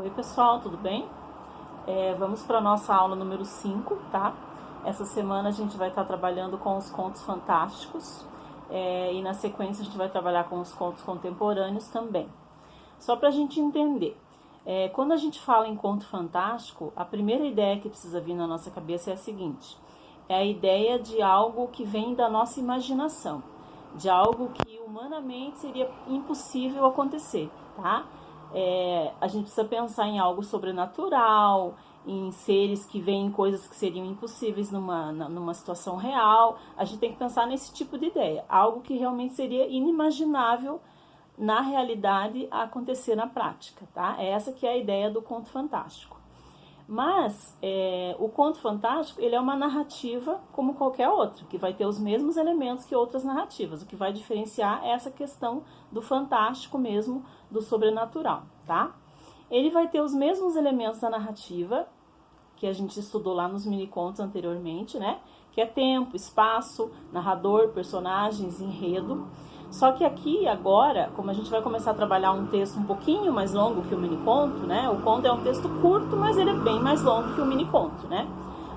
Oi pessoal, tudo bem? Vamos para a nossa aula número 5, tá? Essa semana a gente vai estar trabalhando com os contos fantásticos e na sequência a gente vai trabalhar com os contos contemporâneos também. Só para a gente entender, quando a gente fala em conto fantástico, a primeira ideia que precisa vir na nossa cabeça é a seguinte: é a ideia de algo que vem da nossa imaginação, de algo que humanamente seria impossível acontecer, tá? A gente precisa pensar em algo sobrenatural, em seres que veem coisas que seriam impossíveis numa situação real. A gente tem que pensar nesse tipo de ideia, algo que realmente seria inimaginável na realidade acontecer na prática, tá? Essa que é a ideia do conto fantástico. Mas o conto fantástico, ele é uma narrativa como qualquer outra, que vai ter os mesmos elementos que outras narrativas. O que vai diferenciar é essa questão do fantástico mesmo, do sobrenatural, tá? Ele vai ter os mesmos elementos da narrativa, que a gente estudou lá nos mini-contos anteriormente, né? Que é tempo, espaço, narrador, personagens, enredo. Só que aqui, agora, como a gente vai começar a trabalhar um texto um pouquinho mais longo que o mini-conto, né? O conto é um texto curto, mas ele é bem mais longo que o mini-conto, né?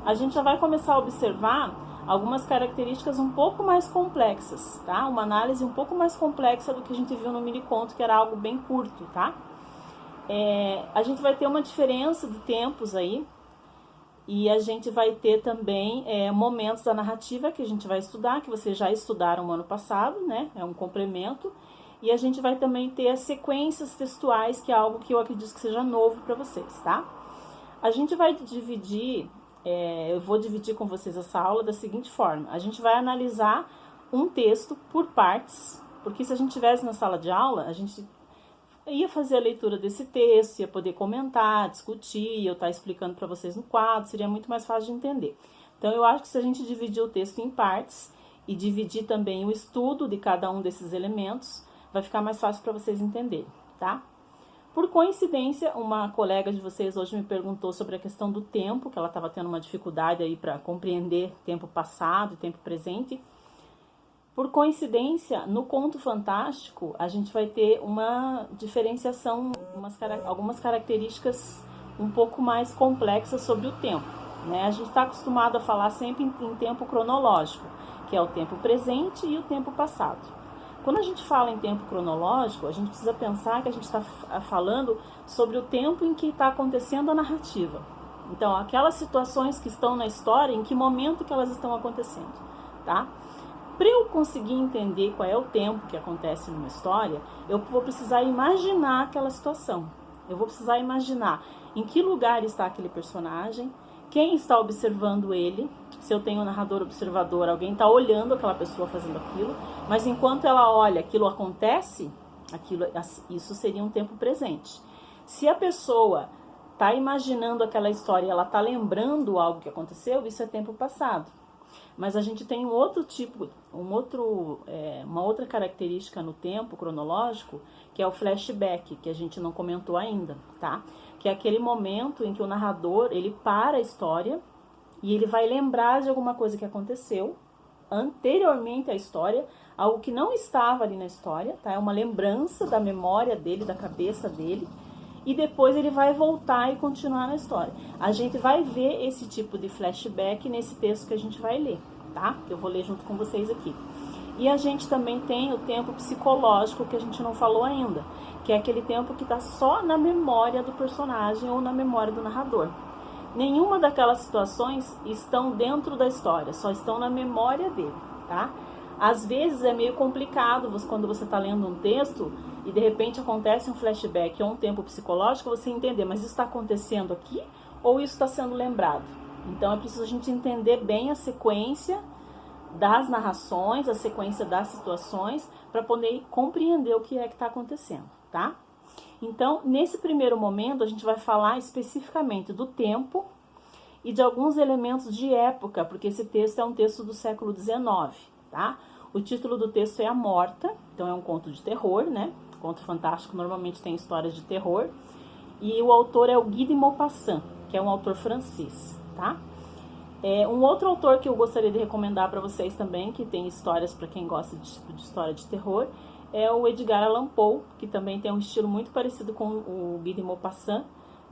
A gente já vai começar a observar algumas características um pouco mais complexas, tá? Uma análise um pouco mais complexa do que a gente viu no mini-conto, que era algo bem curto, tá? A gente vai ter uma diferença de tempos aí, e a gente vai ter também momentos da narrativa que a gente vai estudar, que vocês já estudaram no ano passado, né? É um complemento. E a gente vai também ter as sequências textuais, que é algo que eu acredito que seja novo para vocês, tá? A gente vai dividir, eu vou dividir com vocês essa aula da seguinte forma: a gente vai analisar um texto por partes, porque se a gente estivesse na sala de aula, a gente ia fazer a leitura desse texto, ia poder comentar, discutir, eu estar explicando para vocês no quadro, seria muito mais fácil de entender. Então, eu acho que se a gente dividir o texto em partes e dividir também o estudo de cada um desses elementos, vai ficar mais fácil para vocês entenderem, tá? Por coincidência, uma colega de vocês hoje me perguntou sobre a questão do tempo, que ela estava tendo uma dificuldade aí para compreender tempo passado e tempo presente. Por coincidência, no conto fantástico, a gente vai ter uma diferenciação, algumas características um pouco mais complexas sobre o tempo, né? A gente está acostumado a falar sempre em tempo cronológico, que é o tempo presente e o tempo passado. Quando a gente fala em tempo cronológico, a gente precisa pensar que a gente está falando sobre o tempo em que está acontecendo a narrativa. Então, aquelas situações que estão na história, em que momento que elas estão acontecendo, tá? Para eu conseguir entender qual é o tempo que acontece numa história, eu vou precisar imaginar aquela situação. Eu vou precisar imaginar em que lugar está aquele personagem, quem está observando ele, se eu tenho um narrador observador, alguém está olhando aquela pessoa fazendo aquilo, mas enquanto ela olha, aquilo acontece, isso seria um tempo presente. Se a pessoa está imaginando aquela história e ela está lembrando algo que aconteceu, isso é tempo passado. Mas a gente tem uma outra característica no tempo cronológico, que é o flashback, que a gente não comentou ainda, tá? Que é aquele momento em que o narrador, ele para a história e ele vai lembrar de alguma coisa que aconteceu anteriormente à história, algo que não estava ali na história, tá? É uma lembrança da memória dele, da cabeça dele, e depois ele vai voltar e continuar na história. A gente vai ver esse tipo de flashback nesse texto que a gente vai ler, tá? Que eu vou ler junto com vocês aqui. E a gente também tem o tempo psicológico, que a gente não falou ainda, que é aquele tempo que está só na memória do personagem ou na memória do narrador. Nenhuma daquelas situações estão dentro da história, só estão na memória dele, tá? Às vezes é meio complicado quando você está lendo um texto e de repente acontece um flashback ou um tempo psicológico, você entender, mas isso está acontecendo aqui ou isso está sendo lembrado? Então é preciso a gente entender bem a sequência das narrações, a sequência das situações, para poder compreender o que é que está acontecendo, tá? Então, nesse primeiro momento, a gente vai falar especificamente do tempo e de alguns elementos de época, porque esse texto é um texto do século XIX, tá? O título do texto é A Morta, então é um conto de terror, né? Conto fantástico normalmente tem histórias de terror. E o autor é o Guy de Maupassant, que é um autor francês, tá? Um outro autor que eu gostaria de recomendar para vocês também, que tem histórias para quem gosta de história de terror, é o Edgar Allan Poe, que também tem um estilo muito parecido com o Guy de Maupassant,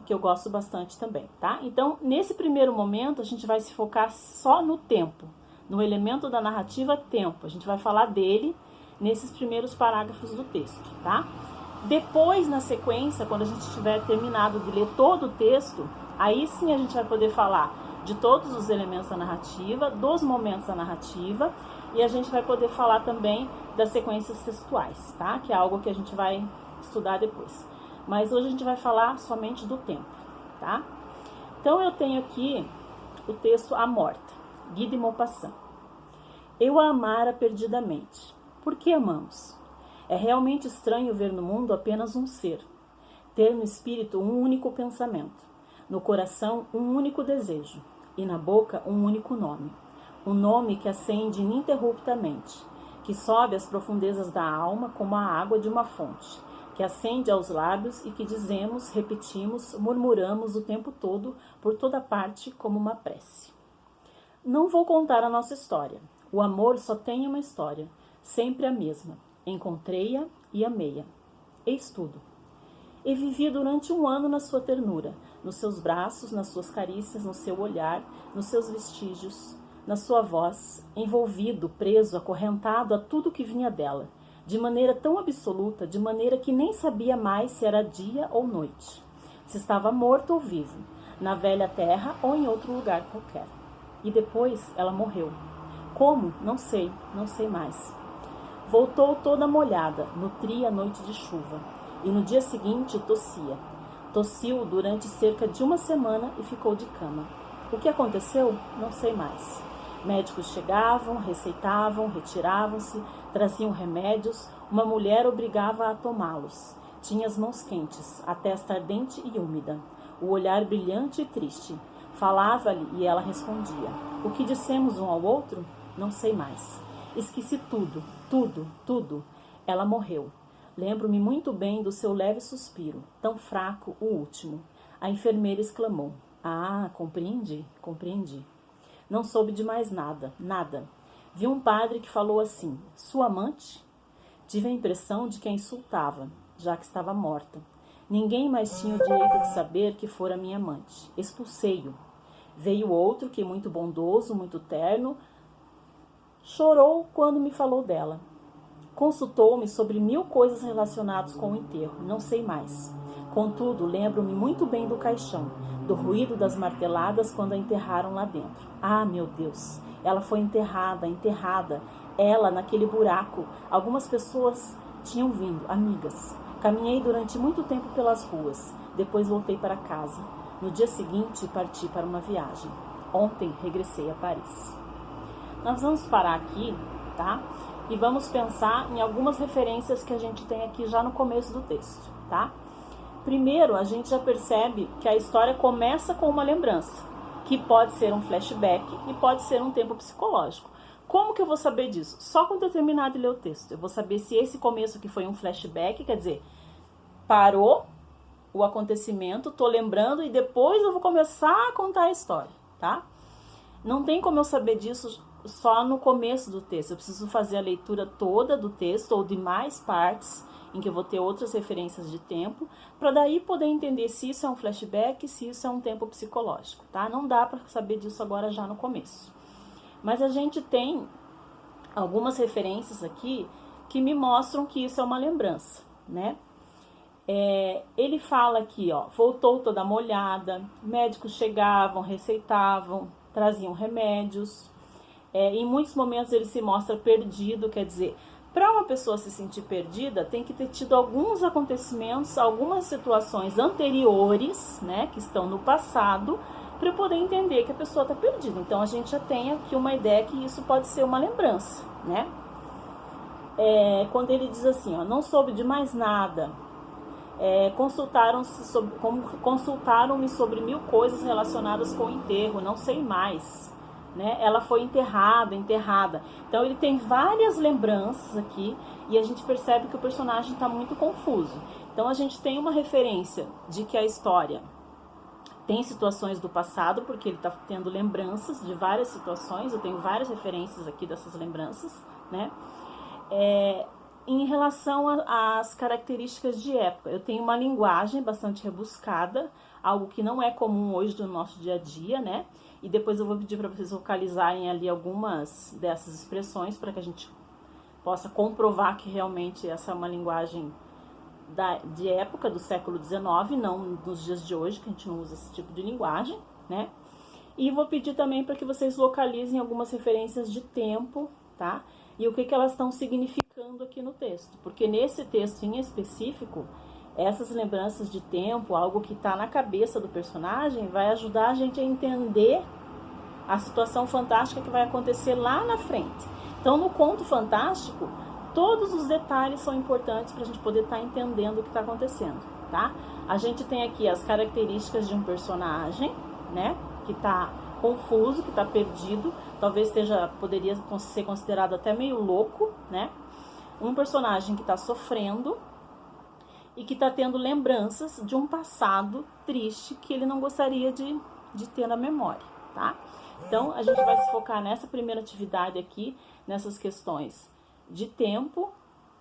que eu gosto bastante também, tá? Então, nesse primeiro momento, a gente vai se focar só no tempo, no elemento da narrativa tempo. A gente vai falar dele nesses primeiros parágrafos do texto, tá? Depois, na sequência, quando a gente tiver terminado de ler todo o texto, aí sim a gente vai poder falar de todos os elementos da narrativa, dos momentos da narrativa, e a gente vai poder falar também das sequências textuais, tá? Que é algo que a gente vai estudar depois. Mas hoje a gente vai falar somente do tempo, tá? Então eu tenho aqui o texto A Morta, Guy de Maupassant. Eu a amara perdidamente. Por que amamos? É realmente estranho ver no mundo apenas um ser, ter no espírito um único pensamento, no coração um único desejo e na boca um único nome. Um nome que acende ininterruptamente, que sobe às profundezas da alma como a água de uma fonte, que acende aos lábios e que dizemos, repetimos, murmuramos o tempo todo, por toda parte, como uma prece. Não vou contar a nossa história. O amor só tem uma história, sempre a mesma. Encontrei-a e amei-a. Eis tudo. E vivi durante 1 ano na sua ternura, nos seus braços, nas suas carícias, no seu olhar, nos seus vestígios, na sua voz, envolvido, preso, acorrentado a tudo que vinha dela, de maneira tão absoluta, de maneira que nem sabia mais se era dia ou noite, se estava morto ou vivo, na velha terra ou em outro lugar qualquer. E depois ela morreu. Como? Não sei mais. Voltou toda molhada, nutria a noite de chuva, e no dia seguinte tossia. Tossiu durante cerca de 1 semana e ficou de cama. O que aconteceu? Não sei mais. Médicos chegavam, receitavam, retiravam-se, traziam remédios, uma mulher obrigava a tomá-los. Tinha as mãos quentes, a testa ardente e úmida, o olhar brilhante e triste. Falava-lhe e ela respondia. O que dissemos um ao outro? Não sei mais. Esqueci tudo, tudo, tudo. Ela morreu. Lembro-me muito bem do seu leve suspiro, tão fraco, o último. A enfermeira exclamou. Ah, compreendi, compreendi. Não soube de mais nada, nada. Vi um padre que falou assim, sua amante? Tive a impressão de que a insultava, já que estava morta. Ninguém mais tinha o direito de saber que fora minha amante. Expulsei-o. Veio outro que, muito bondoso, muito terno, chorou quando me falou dela. Consultou-me sobre 1000 coisas relacionadas com o enterro, não sei mais. Contudo, lembro-me muito bem do caixão, do ruído das marteladas quando a enterraram lá dentro. Ah, meu Deus! Ela foi enterrada, enterrada. Ela, naquele buraco. Algumas pessoas tinham vindo, amigas. Caminhei durante muito tempo pelas ruas. Depois voltei para casa. No dia seguinte, parti para uma viagem. Ontem, regressei a Paris. Nós vamos parar aqui, tá? E vamos pensar em algumas referências que a gente tem aqui já no começo do texto, tá? Primeiro, a gente já percebe que a história começa com uma lembrança, que pode ser um flashback e pode ser um tempo psicológico. Como que eu vou saber disso? Só quando eu terminar de ler o texto. Eu vou saber se esse começo aqui foi um flashback, quer dizer, parou o acontecimento, tô lembrando e depois eu vou começar a contar a história, tá? Não tem como eu saber disso só no começo do texto. Eu preciso fazer a leitura toda do texto ou de mais partes em que eu vou ter outras referências de tempo, para daí poder entender se isso é um flashback, se isso é um tempo psicológico, tá? Não dá para saber disso agora já no começo. Mas a gente tem algumas referências aqui que me mostram que isso é uma lembrança, né? Ele fala aqui, ó, voltou toda molhada, médicos chegavam, receitavam, traziam remédios. Em muitos momentos ele se mostra perdido, quer dizer, para uma pessoa se sentir perdida, tem que ter tido alguns acontecimentos, algumas situações anteriores, né, que estão no passado, para eu poder entender que a pessoa está perdida. Então, a gente já tem aqui uma ideia que isso pode ser uma lembrança, né? Quando ele diz assim, ó, não soube de mais nada, consultaram-me sobre 1000 coisas relacionadas com o enterro, não sei mais. Né? Ela foi enterrada. Então ele tem várias lembranças aqui e a gente percebe que o personagem está muito confuso. Então a gente tem uma referência de que a história tem situações do passado, porque ele está tendo lembranças de várias situações. Eu tenho várias referências aqui dessas lembranças, né? em relação às características de época, eu tenho uma linguagem bastante rebuscada, algo que não é comum hoje do nosso dia a dia, né? E depois eu vou pedir para vocês localizarem ali algumas dessas expressões para que a gente possa comprovar que realmente essa é uma linguagem de época do século XIX, não nos dias de hoje, que a gente não usa esse tipo de linguagem, né? E vou pedir também para que vocês localizem algumas referências de tempo, tá? E o que elas estão significando aqui no texto. Porque nesse texto em específico, essas lembranças de tempo, algo que está na cabeça do personagem, vai ajudar a gente a entender a situação fantástica que vai acontecer lá na frente. Então, no conto fantástico, todos os detalhes são importantes para a gente poder estar entendendo o que está acontecendo, tá? A gente tem aqui as características de um personagem, né? Que está confuso, que está perdido, talvez poderia ser considerado até meio louco, né? Um personagem que está sofrendo e que está tendo lembranças de um passado triste que ele não gostaria de ter na memória, tá? Então, a gente vai se focar nessa primeira atividade aqui, nessas questões de tempo,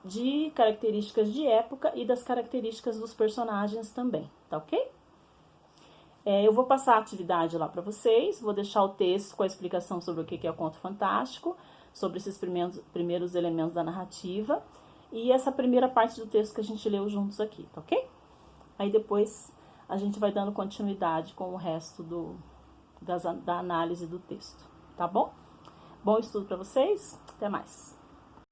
de características de época e das características dos personagens também, tá ok? Eu vou passar a atividade lá para vocês, vou deixar o texto com a explicação sobre o que é o conto fantástico, sobre esses primeiros elementos da narrativa e essa primeira parte do texto que a gente leu juntos aqui, tá ok? Aí depois a gente vai dando continuidade com o resto da análise do texto, tá bom? Bom estudo para vocês, até mais!